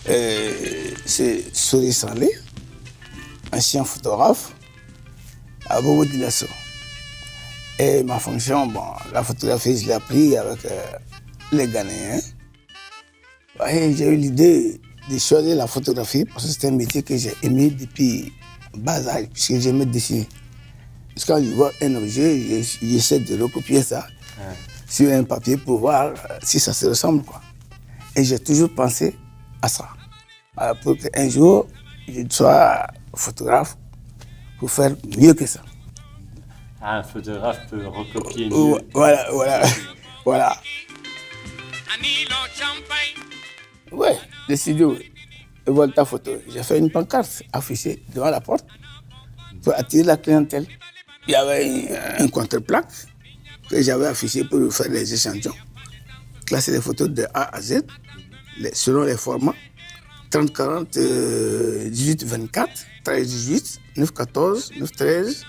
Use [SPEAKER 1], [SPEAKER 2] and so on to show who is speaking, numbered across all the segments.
[SPEAKER 1] C'est Souri Salé, ancien photographe à Bobo Dioulasso. Et ma fonction, bon, la photographie, je l'ai appris avec les Ghanéens. Et j'ai eu l'idée de choisir la photographie parce que c'est un métier que j'ai aimé depuis bas âge, puisque j'aimais dessiner. Parce que quand je vois un objet, j'essaie de recopier ça sur un papier pour voir si ça se ressemble, quoi. Et j'ai toujours pensé à ça. Pour qu'un jour, je sois photographe pour faire mieux que ça.
[SPEAKER 2] Un photographe peut recopier mieux.
[SPEAKER 1] Voilà. Ouais, le studio, Volta Photo. J'ai fait une pancarte affichée devant la porte pour attirer la clientèle. Il y avait un contre-plaque que j'avais affiché pour faire les échantillons. Classer les photos de A à Z, selon les formats. 30-40, 18-24, 13-18, 9-14, 9-13.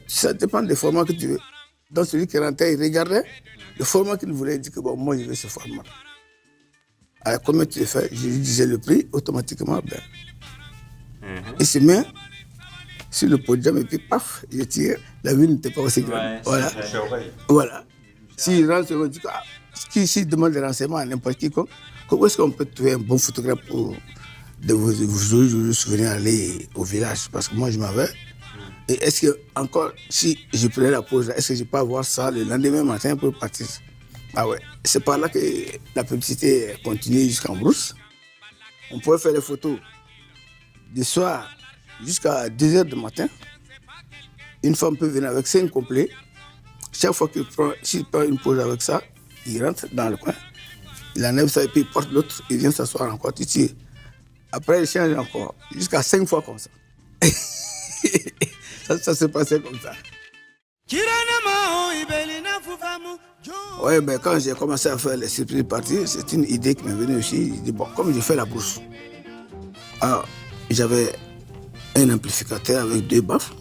[SPEAKER 1] Ça dépend des formats que tu veux. Donc celui qui rentrait, il regardait le format qu'il voulait, il dit que bon, moi je veux ce format. Alors comment tu le fais? Je lui disais le prix, automatiquement, il se met sur le podium et puis paf, je tire. La vue n'était pas aussi grande. Voilà. S'il rentre, il dit s'il demande des renseignements à n'importe qui, comment est-ce qu'on peut trouver un bon photographe pour de vous souvenir aller au village? Parce que moi, je m'en vais. Et est-ce que, encore, si je prenais la pause, est-ce que je peux avoir ça le lendemain matin pour partir? Ah ouais. C'est par là que la publicité continue jusqu'en brousse. On pouvait faire les photos du soir jusqu'à 2h du matin. Une femme peut venir avec 5 complets. Chaque fois s'il prend une pause avec ça, il rentre dans le coin. Il enlève ça et puis il porte l'autre, il vient s'asseoir encore, tu tires. Après, il change encore, jusqu'à 5 fois comme ça. Ça s'est passé comme ça. Oui, mais quand j'ai commencé à faire les surprises parties, c'est une idée qui m'est venue aussi. Je dis, bon, comme je fais la bourse, alors j'avais un amplificateur avec 2 baffes,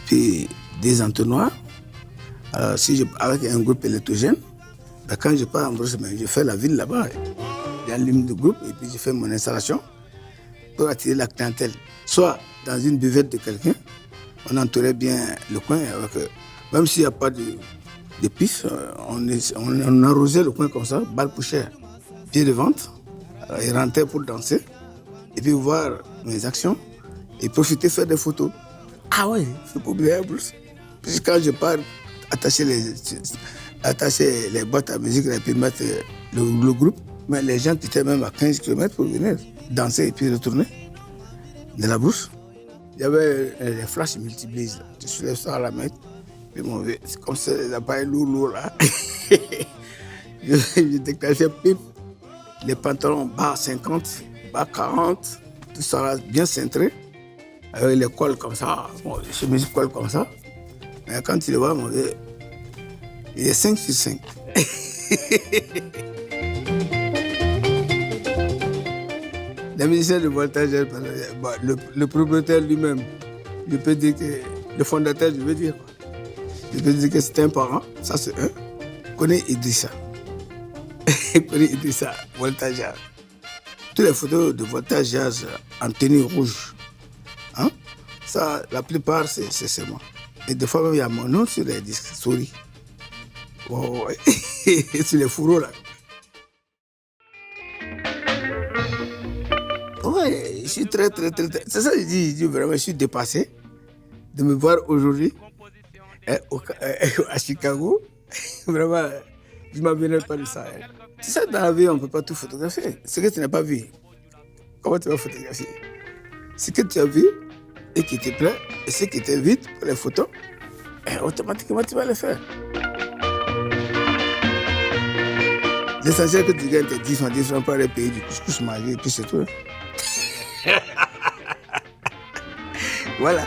[SPEAKER 1] puis des entonnoirs. Alors, avec un groupe électrogène, quand je pars en brousse, je fais la ville là-bas. J'allume le groupe et puis je fais mon installation pour attirer la clientèle. Soit dans une buvette de quelqu'un, on entourait bien le coin avec, même s'il n'y a pas de pif, on arrosait le coin comme ça, balle poussière, pied de vente. Alors, ils rentraient pour danser et puis voir mes actions et profiter faire des photos. Ah ouais, c'est pour bien plus. Puis quand je pars attacher les boîtes à musique et puis mettre le groupe, mais les gens quittaient même à 15 km pour venir danser et puis retourner de la bourse. Il y avait les flashs multiblaze. Tu soulèves ça à la main. C'est comme ça, les appareils lourds là. Je déclenchais pip. Les pantalons bas 50, bas 40, tout ça bien cintré. Avec les cols comme ça, les chemises cols comme ça. Mais quand tu le vois, il est 5 sur 5. Les musiciens de Voltage, le propriétaire lui-même, je peux dire que le fondateur, je peux dire que c'est un parent, ça c'est un. Connaît Idrissa. Connaît Idrissa, Voltage Jazz. Toutes les photos de Voltage Jazz en tenue rouge, hein? Ça, la plupart, c'est moi. Et des fois, même, il y a mon nom sur les disques, Souri. Oh, ouais. Sur les fourreaux, là. Ouais, je suis très. C'est ça que je dis vraiment, je suis dépassé de me voir aujourd'hui à Chicago. Vraiment, je ne m'en venais pas de ça. Tu sais, dans la vie, on ne peut pas tout photographier. Ce que tu n'as pas vu, comment tu vas photographier? Ce que tu as vu et qui te plaît, et ce qui t'invite pour les photos, automatiquement, tu vas le faire. L'essentiel que tu gagnes, tes 10 francs par les pays du couscous mangé, et puis c'est tout. Voilà.